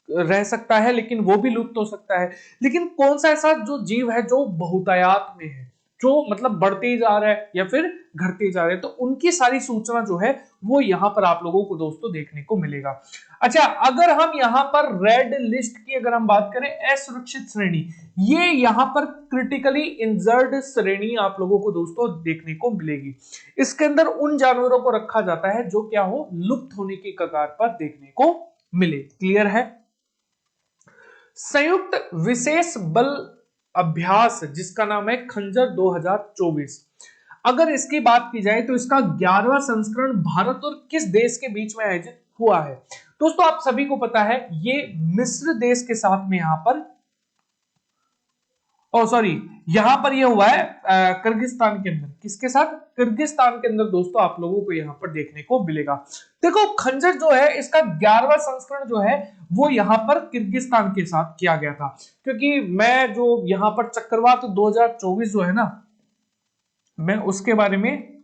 रह सकता है लेकिन वो भी लुप्त हो सकता है। लेकिन कौन सा ऐसा जो जीव है जो बहुतायात में है, जो मतलब बढ़ते ही जा रहा है या फिर घटते जा रहे हैं, तो उनकी सारी सूचना जो है वो यहां पर आप लोगों को दोस्तों देखने को मिलेगा। अच्छा, अगर हम यहां पर रेड लिस्ट की अगर हम बात करें, असुरक्षित श्रेणी, ये यहां पर क्रिटिकली इंजर्ड श्रेणी आप लोगों को दोस्तों देखने को मिलेगी। इसके अंदर उन जानवरों को रखा जाता है जो क्या हो, लुप्त होने की कगार पर देखने को मिले। क्लियर है। संयुक्त विशेष बल अभ्यास जिसका नाम है खंजर 2024, अगर इसकी बात की जाए तो इसका 11वां संस्करण भारत और किस देश के बीच में आयोजित हुआ है? दोस्तों आप सभी को पता है ये मिस्र देश के साथ में यहां पर, यहां पर ये हुआ है किर्गिस्तान के अंदर। किसके साथ? किर्गिस्तान के अंदर दोस्तों आप लोगों को यहां पर देखने को मिलेगा। देखो खंजर जो है इसका 11वां संस्करण जो है वो यहां पर किर्गिस्तान के साथ किया गया था, क्योंकि मैं जो यहां पर चक्रवात 2024 जो है ना, मैं उसके बारे में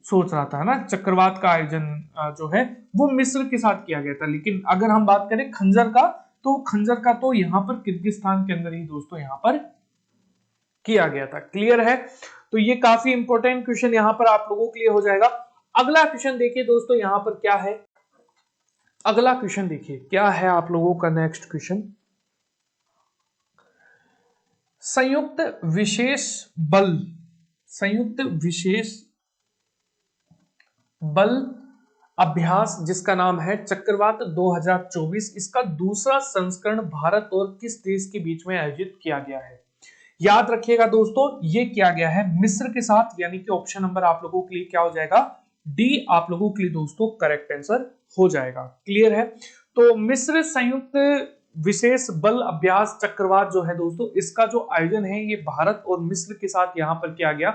सोच रहा था ना, चक्रवात का आयोजन जो है वो मिस्र के साथ किया गया था, लेकिन अगर हम बात करें खंजर का, तो खंजर का तो यहां पर किर्गिस्तान के अंदर ही दोस्तों यहां पर किया गया था। क्लियर है। तो ये काफी इंपॉर्टेंट क्वेश्चन यहां पर आप लोगों के लिए हो जाएगा। अगला क्वेश्चन देखिए दोस्तों यहां पर क्या है, अगला क्वेश्चन देखिए क्या है आप लोगों का नेक्स्ट क्वेश्चन। संयुक्त विशेष बल, संयुक्त विशेष बल अभ्यास जिसका नाम है चक्रवात 2024, इसका दूसरा संस्करण भारत और किस देश के बीच में आयोजित किया गया है? याद रखिएगा दोस्तों ये किया गया है मिस्र के साथ, यानी कि ऑप्शन नंबर आप लोगों के लिए क्या हो जाएगा, डी आप लोगों के लिए दोस्तों करेक्ट आंसर हो जाएगा। क्लियर है। तो मिस्र संयुक्त विशेष बल अभ्यास चक्रवात जो है दोस्तों, इसका जो आयोजन है ये भारत और मिस्र के साथ यहां पर किया गया।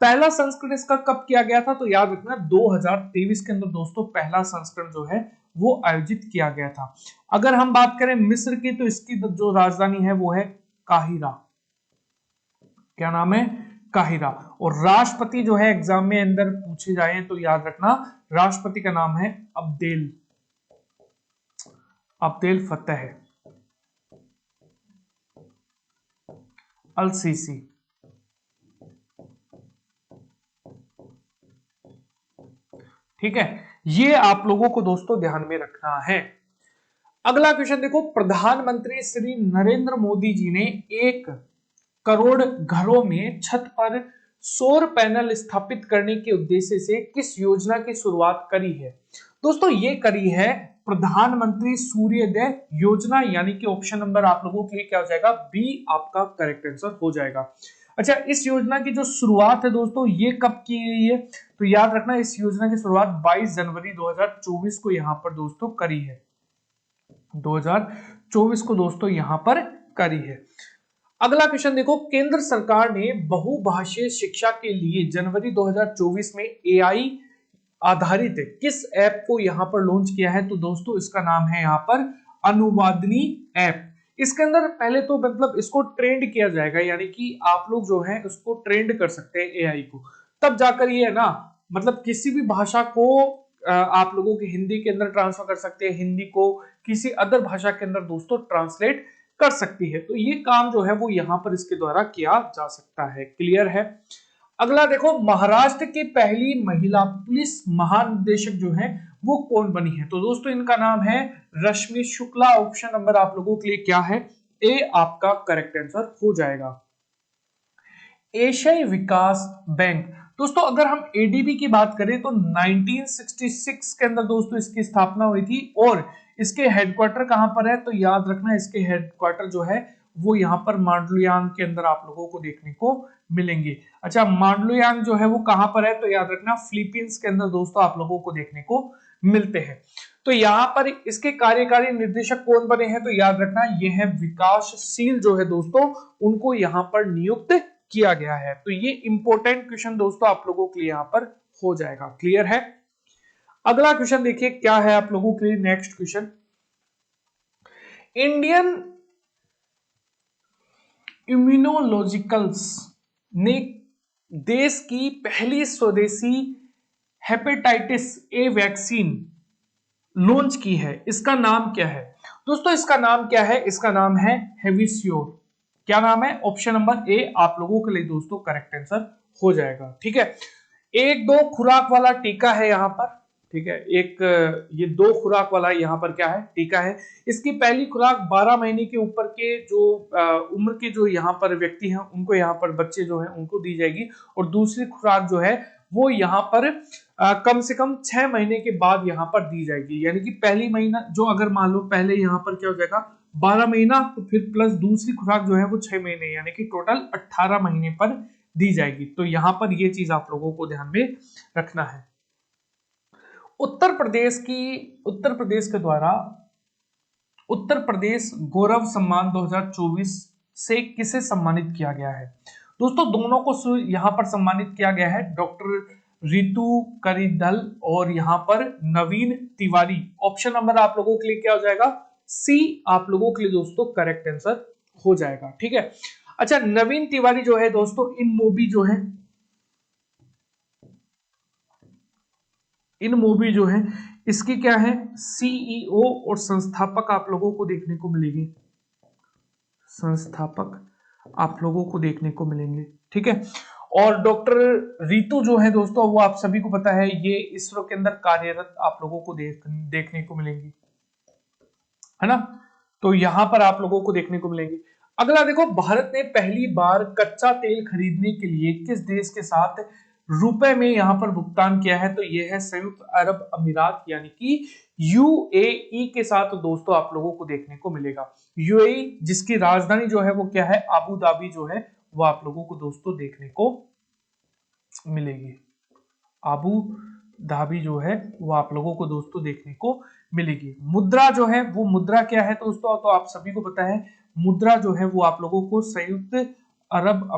पहला संस्करण इसका कब किया गया था? तो याद रखना 2023 के अंदर दोस्तों पहला संस्करण जो है वो आयोजित किया गया था। अगर हम बात करें मिस्र की, तो इसकी जो राजधानी है वो है काहिरा। क्या नाम है? काहिरा। और राष्ट्रपति जो है एग्जाम में अंदर पूछे जाए तो याद रखना राष्ट्रपति का नाम है अब्देल फतेह अल सीसी। ठीक है, ये आप लोगों को दोस्तों ध्यान में रखना है। अगला क्वेश्चन देखो, प्रधानमंत्री श्री नरेंद्र मोदी जी ने 1 करोड़ घरों में छत पर सौर पैनल स्थापित करने के उद्देश्य से किस योजना की शुरुआत करी है? दोस्तों ये करी है प्रधानमंत्री सूर्योदय योजना, यानी कि ऑप्शन नंबर आप लोगों के लिए क्या हो जाएगा, बी आपका करेक्ट आंसर हो जाएगा। अच्छा, इस योजना की जो शुरुआत है दोस्तों ये कब की गई है? तो याद रखना इस योजना की शुरुआत 22 जनवरी 2024 को यहां पर दोस्तों करी है। 2024 को दोस्तों यहां पर करी है। अगला क्वेश्चन देखो, केंद्र सरकार ने बहुभाषीय शिक्षा के लिए जनवरी 2024 में एआई आधारित किस ऐप को यहां पर लॉन्च किया है? तो दोस्तों इसका नाम है यहां पर अनुवादनी ऐप। इसके अंदर पहले तो मतलब इसको ट्रेंड किया जाएगा, यानी कि आप लोग जो है उसको ट्रेंड कर सकते हैं एआई को, तब जाकर ये है ना, मतलब किसी भी भाषा को आप लोगों के हिंदी के अंदर ट्रांसफर कर सकते हैं, हिंदी को किसी अदर भाषा के अंदर दोस्तों ट्रांसलेट कर सकती है। तो ये काम जो है वो यहां पर इसके द्वारा किया जा सकता है। क्लियर है। अगला देखो, महाराष्ट्र की पहली महिला पुलिस महानिदेशक जो है वो कौन बनी है? तो दोस्तों इनका नाम है रश्मि शुक्ला। ऑप्शन नंबर आप लोगों के लिए क्या है, ए आपका करेक्ट आंसर हो जाएगा। एशियाई विकास बैंक, दोस्तों अगर हम एडीबी की बात करें तो 1966 के अंदर दोस्तों इसकी स्थापना हुई थी, और इसके हेडक्वार्टर कहां पर है? तो याद रखना इसके हेडक्वार्टर जो है वो यहां पर मांडलुयांग के अंदर आप लोगों को देखने को मिलेंगे। अच्छा, मांडलुयांग जो है वो कहां पर है? तो याद रखना फिलीपींस के अंदर दोस्तों आप लोगों को देखने को मिलते हैं। तो यहां पर इसके कार्यकारी निर्देशक कौन बने हैं? तो याद रखना ये है विकासशील जो है दोस्तों, उनको यहां पर नियुक्त किया गया है। तो ये इंपॉर्टेंट क्वेश्चन दोस्तों आप लोगों के लिए यहां पर हो जाएगा। क्लियर है। अगला क्वेश्चन देखिए क्या है आप लोगों के लिए नेक्स्ट क्वेश्चन। इंडियन इम्यूनोलॉजिकल्स ने देश की पहली स्वदेशी हेपेटाइटिस ए वैक्सीन लॉन्च की है, इसका नाम क्या है? दोस्तों इसका नाम क्या है? इसका नाम है हेविसियोर। क्या नाम है? ऑप्शन नंबर ए आप लोगों के लिए दोस्तों करेक्ट आंसर हो जाएगा। ठीक है, एक दो खुराक वाला टीका है यहाँ पर। ठीक है, एक ये दो खुराक वाला यहाँ पर क्या है? टीका है। इसकी पहली खुराक 12 महीने के ऊपर के जो उम्र के जो यहाँ पर व्यक्ति हैं उनको, यहाँ पर बच्चे जो हैं उनको दी जाएगी, और दूसरी खुराक जो है वो यहाँ पर कम से कम 6 महीने के बाद यहाँ पर दी जाएगी। यानी कि पहली महीना जो, अगर मान लो पहले यहाँ पर क्या हो जाएगा 12 महीना, तो फिर प्लस दूसरी खुराक जो है वो 6 महीने, यानी कि टोटल 18 महीने पर दी जाएगी। तो यहां पर ये चीज आप लोगों को ध्यान में रखना है। उत्तर प्रदेश के द्वारा उत्तर प्रदेश गौरव सम्मान 2024 से किसे सम्मानित किया गया है? दोस्तों दोनों को यहां पर सम्मानित किया गया है, डॉक्टर रितु करिदल और यहां पर नवीन तिवारी। ऑप्शन नंबर आप लोगों के लिए क्या हो जाएगा? सी आप लोगों के लिए दोस्तों करेक्ट आंसर हो जाएगा। ठीक है, अच्छा नवीन तिवारी जो है दोस्तों इन मूवी जो है इसकी क्या है? सीईओ और संस्थापक आप लोगों को देखने को मिलेगी, संस्थापक आप लोगों को देखने को मिलेंगे। ठीक है, और डॉक्टर रितु जो है दोस्तों वो आप सभी को पता है ये इसरो के अंदर कार्यरत आप लोगों को देखने को मिलेंगी, है ना? तो यहां पर आप लोगों को देखने को मिलेंगे। अगला देखो, भारत ने पहली बार कच्चा तेल खरीदने के लिए किस देश के साथ रुपए में यहां पर भुगतान किया है? तो यह है संयुक्त अरब अमीरात, यानी कि यूएई के साथ दोस्तों आप लोगों को देखने को मिलेगा। यूएई जिसकी राजधानी जो है वो क्या है? अबू धाबी जो है वो आप लोगों को दोस्तों देखने को मिलेगी। अबू धाबी जो है वो आप लोगों को दोस्तों देखने को मिलेगी। मुद्रा जो है वो मुद्रा क्या है दोस्तों? तो आप सभी को पता है मुद्रा जो है वो आप लोगों को संयुक्त अरब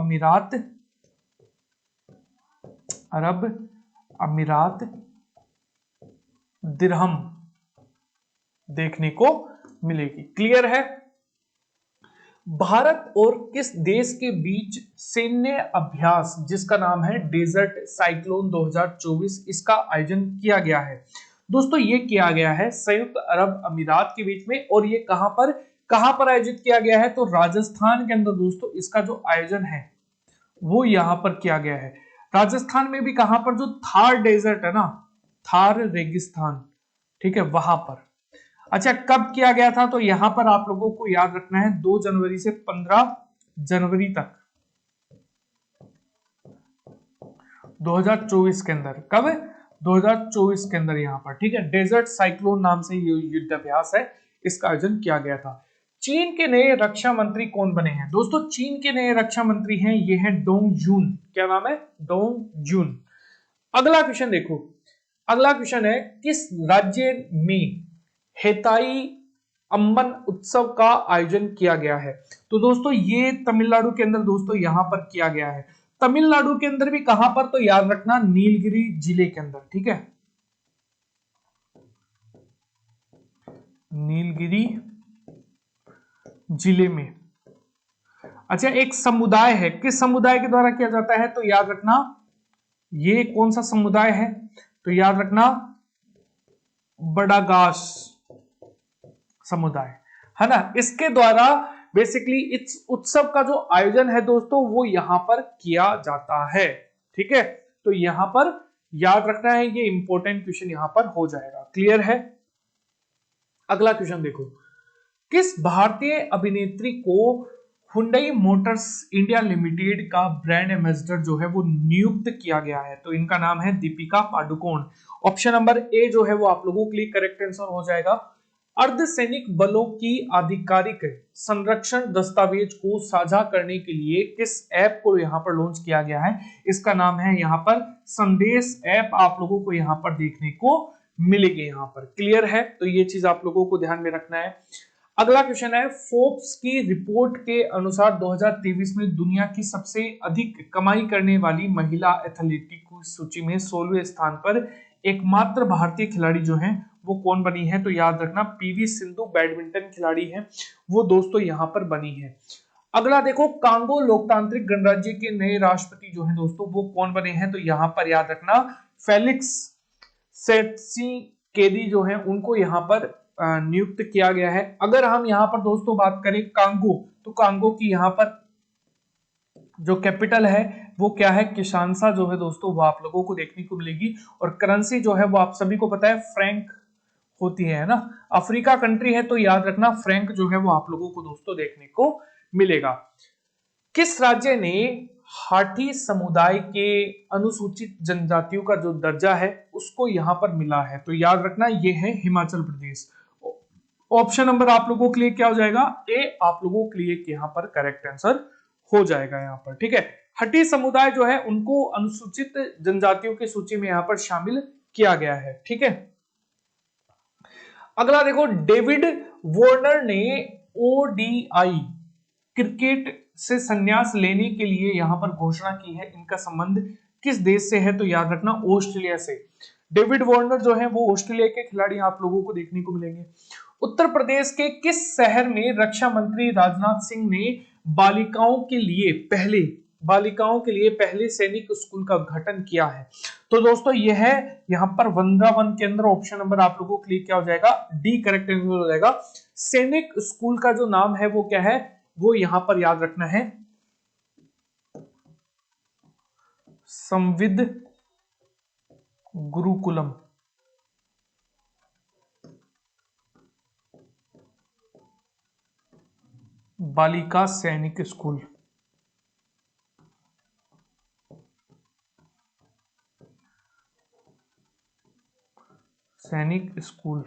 अमीरात दिरहम देखने को मिलेगी। क्लियर है? भारत और किस देश के बीच सैन्य अभ्यास जिसका नाम है डेजर्ट साइक्लोन 2024 इसका आयोजन किया गया है? दोस्तों ये किया गया है संयुक्त अरब अमीरात के बीच में, और ये कहां पर आयोजित किया गया है? तो राजस्थान के अंदर दोस्तों इसका जो आयोजन है वो यहां पर किया गया है। राजस्थान में भी कहां पर? जो थार डेजर्ट है ना, थार रेगिस्तान, ठीक है, वहां पर। अच्छा कब किया गया था? तो यहां पर आप लोगों को याद रखना है 2 जनवरी से 15 जनवरी तक 2024 के अंदर। कब? 2024 के अंदर यहां पर। ठीक है, डेजर्ट साइक्लोन नाम से ये युद्धाभ्यास है, इसका आयोजन किया गया था। चीन के नए रक्षा मंत्री कौन बने हैं? दोस्तों चीन के नए रक्षा मंत्री हैं ये हैं डोंग जून। क्या नाम है? डोंग जून। अगला क्वेश्चन देखो, अगला क्वेश्चन है किस राज्य में हेताई अम्बन उत्सव का आयोजन किया गया है? तो दोस्तों ये तमिलनाडु के अंदर दोस्तों यहां पर किया गया है। तमिलनाडु के अंदर भी कहां पर? तो याद रखना नीलगिरी जिले के अंदर। ठीक है, नीलगिरी जिले में। अच्छा एक समुदाय है, किस समुदाय के द्वारा किया जाता है? तो याद रखना ये कौन सा समुदाय है? तो याद रखना बड़ागास समुदाय, है ना? इसके द्वारा बेसिकली इस उत्सव का जो आयोजन है दोस्तों वो यहां पर किया जाता है। ठीक है, तो यहां पर याद रखना है, ये इंपॉर्टेंट क्वेश्चन यहां पर हो जाएगा। क्लियर है? अगला क्वेश्चन देखो, किस भारतीय अभिनेत्री को हुंडई मोटर्स इंडिया लिमिटेड का ब्रांड एम्बेसडर जो है वो नियुक्त किया गया है? तो इनका नाम है Deepika Padukone. Option number A जो है वो आप लोगों के लिए करेक्ट आंसर हो जाएगा। अर्धसैनिक बलों की आधिकारिक संरक्षण दस्तावेज को साझा करने के लिए किस ऐप को यहां पर लॉन्च किया गया है? इसका नाम है यहां पर संदेश ऐप, आप लोगों को यहां पर देखने को मिलेगी यहां पर। क्लियर है? तो ये चीज आप लोगों को ध्यान में रखना है। अगला क्वेश्चन है, फोर्ब्स की रिपोर्ट के अनुसार 2023 में दुनिया की सबसे अधिक कमाई करने वाली महिला एथलीट की सूची में 16वें स्थान पर एकमात्र भारतीय खिलाड़ी जो हैं वो कौन बनी है? तो याद रखना पीवी सिंधु बैडमिंटन खिलाड़ी हैं वो दोस्तों यहां पर बनी है। अगला देखो, कांगो लोकतांत्रिक गणराज्य के नए राष्ट्रपति जो हैं दोस्तों वो कौन बने हैं? तो यहां पर याद रखना फेलिक्स सेत्सीकेदी जो है उनको यहां पर नियुक्त किया गया है। अगर हम यहां पर दोस्तों बात करें कांगो, तो कांगो की यहां पर जो कैपिटल है वो क्या है, किशानसा जो है दोस्तों वो आप लोगों को देखने को मिलेगी। और करेंसी जो है वो आप सभी को पता है फ्रैंक होती है ना। अफ्रीका कंट्री है तो याद रखना फ्रैंक जो है वो आप लोगों को दोस्तों देखने को मिलेगा। किस राज्य ने हाथी समुदाय के अनुसूचित जनजातियों का जो दर्जा है उसको यहां पर मिला है, तो याद रखना ये है हिमाचल प्रदेश। ऑप्शन नंबर आप लोगों के लिए क्या हो जाएगा, ए आप लोगों के लिए यहां पर करेक्ट आंसर हो जाएगा यहां पर, ठीक है। हटी समुदाय जो है उनको अनुसूचित जनजातियों की सूची में यहां पर शामिल किया गया है, ठीक है। अगला देखो, डेविड वार्नर ने ओडीआई क्रिकेट से संन्यास लेने के लिए यहां पर घोषणा की है। इनका संबंध किस देश से है, तो याद रखना ऑस्ट्रेलिया से। डेविड वार्नर जो है वो ऑस्ट्रेलिया के खिलाड़ी आप लोगों को देखने को मिलेंगे। उत्तर प्रदेश के किस शहर में रक्षा मंत्री राजनाथ सिंह ने बालिकाओं के लिए पहले सैनिक स्कूल का उद्घाटन किया है, तो दोस्तों यह है यहां पर वृंदावन के अंदर। ऑप्शन नंबर आप लोगों के लिए क्या हो जाएगा, डी करेक्ट आंसर हो जाएगा। सैनिक स्कूल का जो नाम है वो क्या है, वो यहां पर याद रखना है संविद गुरुकुलम। बालिका सैनिक स्कूल, सैनिक स्कूल।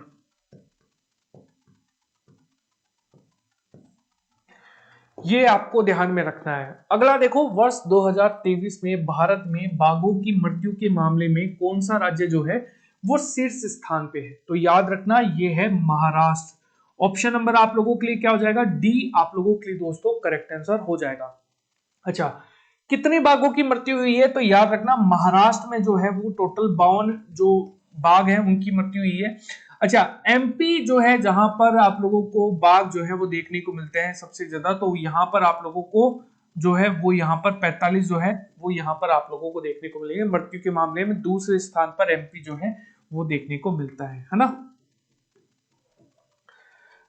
ये आपको ध्यान में रखना है। अगला देखो, वर्ष 2023 में भारत में बाघों की मृत्यु के मामले में कौन सा राज्य जो है वो शीर्ष स्थान पे है, तो याद रखना ये है महाराष्ट्र। ऑप्शन नंबर आप लोगों के लिए क्या हो जाएगा, डी आप लोगों के लिए दोस्तों करेक्ट आंसर हो जाएगा। अच्छा, कितने बाघों की मृत्यु हुई है, तो याद रखना महाराष्ट्र में जो है वो टोटल 52 जो बाघ है उनकी मृत्यु हुई है। अच्छा, एमपी जो है जहां पर आप लोगों को बाघ जो है वो देखने को मिलते हैं सबसे ज्यादा, तो यहां पर आप लोगों को जो है वो यहां पर 45 जो है वो यहां पर आप लोगों को देखने को मिलेंगे। मृत्यु के मामले में दूसरे स्थान पर एमपी जो है वो देखने को मिलता है ना।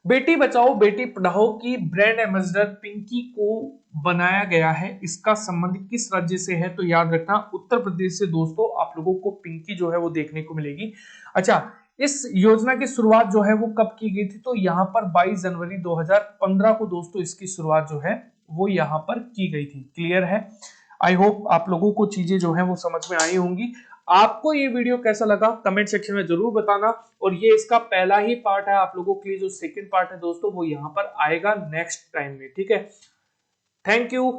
बेटी बचाओ बेटी पढ़ाओ की ब्रांड एम्बेसडर पिंकी को बनाया गया है, इसका संबंध किस राज्य से है, तो याद रखना उत्तर प्रदेश से दोस्तों आप लोगों को पिंकी जो है वो देखने को मिलेगी। अच्छा, इस योजना की शुरुआत जो है वो कब की गई थी, तो यहाँ पर 22 जनवरी 2015 को दोस्तों इसकी शुरुआत जो है वो यहाँ पर की गई थी। क्लियर है, आई होप आप लोगों को चीजें जो है वो समझ में आई होंगी। आपको ये वीडियो कैसा लगा कमेंट सेक्शन में जरूर बताना। और ये इसका पहला ही पार्ट है, आप लोगों के लिए जो सेकंड पार्ट है दोस्तों वो यहाँ पर आएगा नेक्स्ट टाइम में, ठीक है। Thank you.